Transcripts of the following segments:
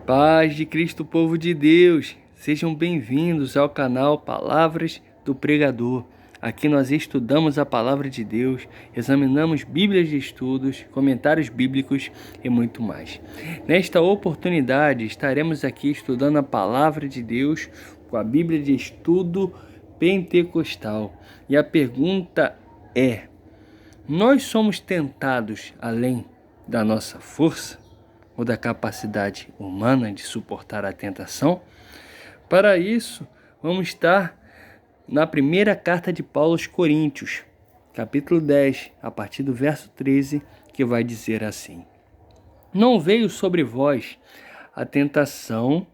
Paz de Cristo, povo de Deus, sejam bem-vindos ao canal Palavras do Pregador. Aqui nós estudamos a Palavra de Deus, examinamos Bíblias de estudos, comentários bíblicos e muito mais. Nesta oportunidade estaremos aqui estudando a Palavra de Deus com a Bíblia de estudo pentecostal. E a pergunta é: nós somos tentados além da nossa força ou da capacidade humana de suportar a tentação? Para isso, vamos estar na primeira carta de Paulo aos Coríntios, capítulo 10, a partir do verso 13, que vai dizer assim: Não veio sobre vós a tentação,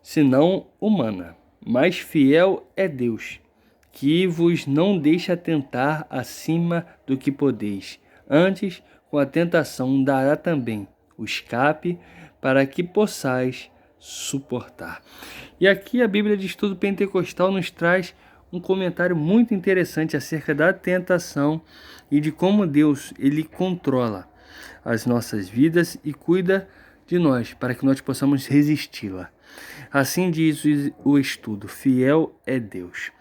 senão humana, mas fiel é Deus, que vos não deixa tentar acima do que podeis. Antes, com a tentação dará também o escape para que possais suportar. E aqui a Bíblia de Estudo Pentecostal nos traz um comentário muito interessante acerca da tentação e de como Deus ele controla as nossas vidas e cuida de nós para que nós possamos resisti-la. Assim diz o estudo: fiel é Deus.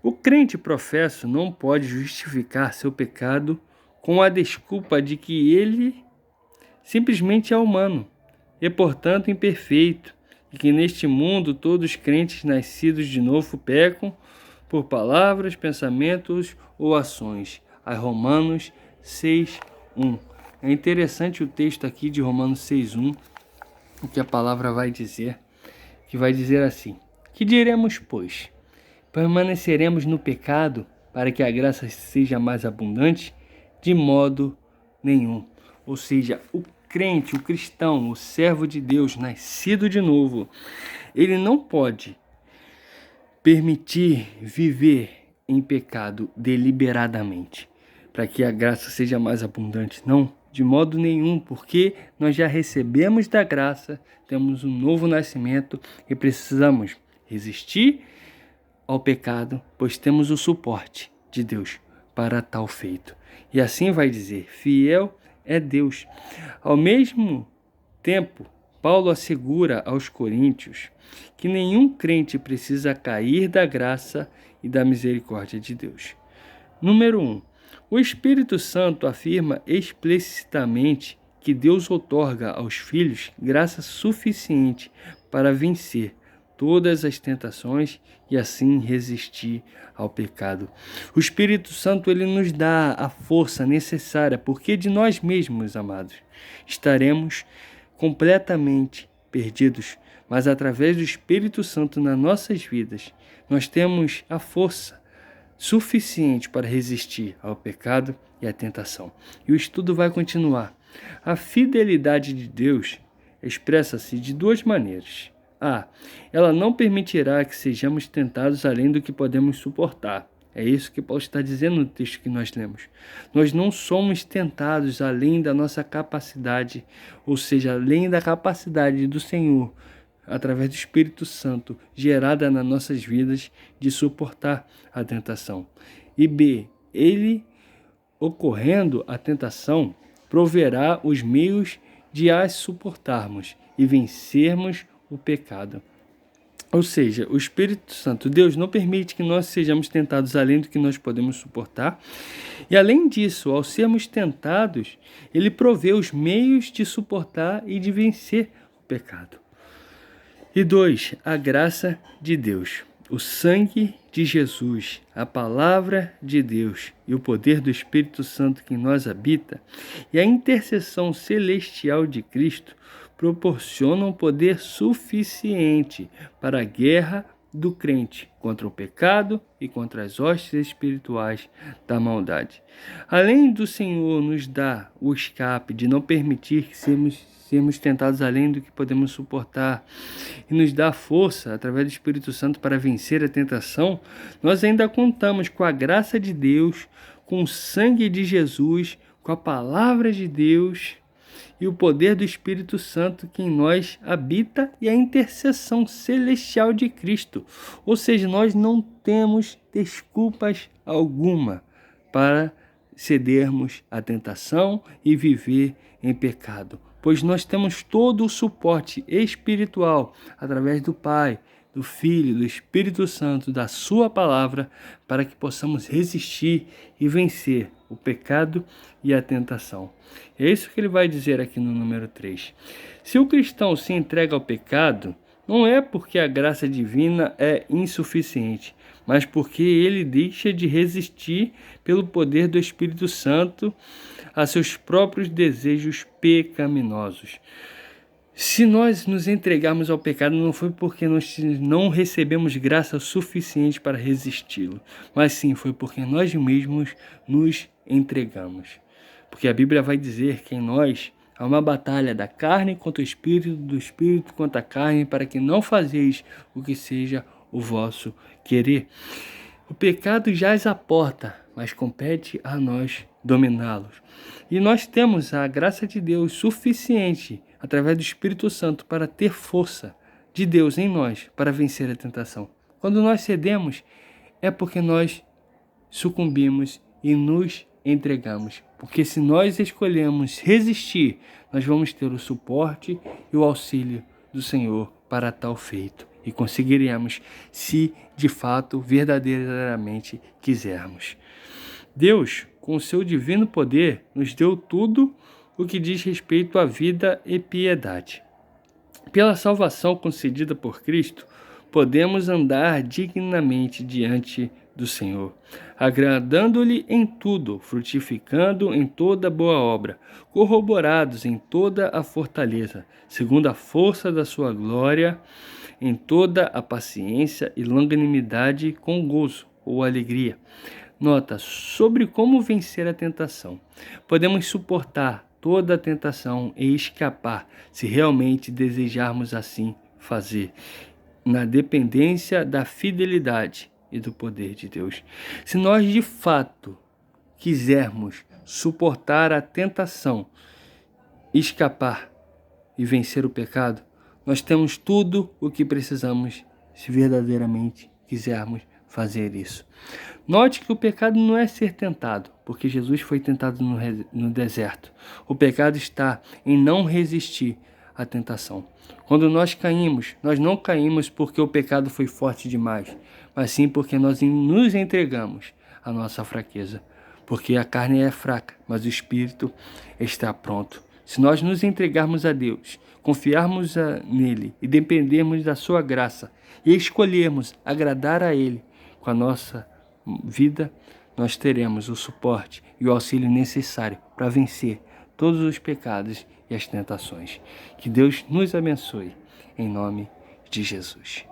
O crente professo não pode justificar seu pecado com a desculpa de que ele simplesmente é humano e, portanto, imperfeito, e que neste mundo todos os crentes nascidos de novo pecam por palavras, pensamentos ou ações. A Romanos 6:1. É interessante o texto aqui de Romanos 6:1, o que a palavra vai dizer, que vai dizer assim: Que diremos, pois? Permaneceremos no pecado para que a graça seja mais abundante? De modo nenhum. Ou seja, o crente, o cristão, o servo de Deus, nascido de novo, ele não pode permitir viver em pecado deliberadamente, para que a graça seja mais abundante. Não, de modo nenhum, porque nós já recebemos da graça, temos um novo nascimento e precisamos resistir ao pecado, pois temos o suporte de Deus para tal feito. E assim vai dizer: fiel é Deus. Ao mesmo tempo, Paulo assegura aos coríntios que nenhum crente precisa cair da graça e da misericórdia de Deus. Número 1. O Espírito Santo afirma explicitamente que Deus outorga aos filhos graça suficiente para vencer todas as tentações e assim resistir ao pecado. O Espírito Santo ele nos dá a força necessária, porque de nós mesmos, amados, estaremos completamente perdidos, mas através do Espírito Santo nas nossas vidas, nós temos a força suficiente para resistir ao pecado e à tentação. E o estudo vai continuar. A fidelidade de Deus expressa-se de duas maneiras. Ela não permitirá que sejamos tentados além do que podemos suportar. É isso que Paulo está dizendo no texto que nós lemos. Nós não somos tentados além da nossa capacidade, ou seja, além da capacidade do Senhor, através do Espírito Santo, gerada nas nossas vidas, de suportar a tentação. E B, ele, ocorrendo a tentação, proverá os meios de as suportarmos e vencermos o pecado. Ou seja, o Espírito Santo, Deus, não permite que nós sejamos tentados além do que nós podemos suportar. E além disso, ao sermos tentados, ele provê os meios de suportar e de vencer o pecado. E 2, a graça de Deus, o sangue de Jesus, a palavra de Deus e o poder do Espírito Santo que em nós habita e a intercessão celestial de Cristo proporcionam poder suficiente para a guerra do crente contra o pecado e contra as hostes espirituais da maldade. Além do Senhor nos dar o escape de não permitir que sermos tentados além do que podemos suportar e nos dar força através do Espírito Santo para vencer a tentação, nós ainda contamos com a graça de Deus, com o sangue de Jesus, com a palavra de Deus e o poder do Espírito Santo que em nós habita e a intercessão celestial de Cristo. Ou seja, nós não temos desculpas alguma para cedermos à tentação e viver em pecado, pois nós temos todo o suporte espiritual através do Pai, do Filho, do Espírito Santo, da sua palavra, para que possamos resistir e vencer o pecado e a tentação. É isso que ele vai dizer aqui no número 3. Se o cristão se entrega ao pecado, não é porque a graça divina é insuficiente, mas porque ele deixa de resistir pelo poder do Espírito Santo a seus próprios desejos pecaminosos. Se nós nos entregarmos ao pecado, não foi porque nós não recebemos graça suficiente para resisti-lo, mas sim foi porque nós mesmos nos entregamos. Porque a Bíblia vai dizer que em nós há uma batalha da carne contra o espírito, do espírito contra a carne, para que não fazeis o que seja o vosso querer. O pecado jaz à porta, mas compete a nós dominá-los. E nós temos a graça de Deus suficiente, através do Espírito Santo, para ter força de Deus em nós para vencer a tentação. Quando nós cedemos, é porque nós sucumbimos e nos entregamos. Porque se nós escolhemos resistir, nós vamos ter o suporte e o auxílio do Senhor para tal feito. E conseguiremos, se de fato, verdadeiramente quisermos. Deus, com o seu divino poder, nos deu tudo o que diz respeito à vida e piedade. Pela salvação concedida por Cristo, podemos andar dignamente diante do Senhor, agradando-lhe em tudo, frutificando em toda boa obra, corroborados em toda a fortaleza, segundo a força da sua glória, em toda a paciência e longanimidade com gozo ou alegria. Nota sobre como vencer a tentação. Podemos suportar toda a tentação e escapar, se realmente desejarmos assim fazer, na dependência da fidelidade e do poder de Deus. Se nós de fato quisermos suportar a tentação, escapar e vencer o pecado, nós temos tudo o que precisamos se verdadeiramente quisermos fazer isso. Note que o pecado não é ser tentado, porque Jesus foi tentado no deserto. O pecado está em não resistir à tentação. Quando nós caímos, nós não caímos porque o pecado foi forte demais, mas sim porque nós nos entregamos à nossa fraqueza. Porque a carne é fraca, mas o espírito está pronto. Se nós nos entregarmos a Deus, confiarmos nele e dependermos da sua graça e escolhermos agradar a ele com a nossa vida, nós teremos o suporte e o auxílio necessário para vencer todos os pecados e as tentações. Que Deus nos abençoe, em nome de Jesus.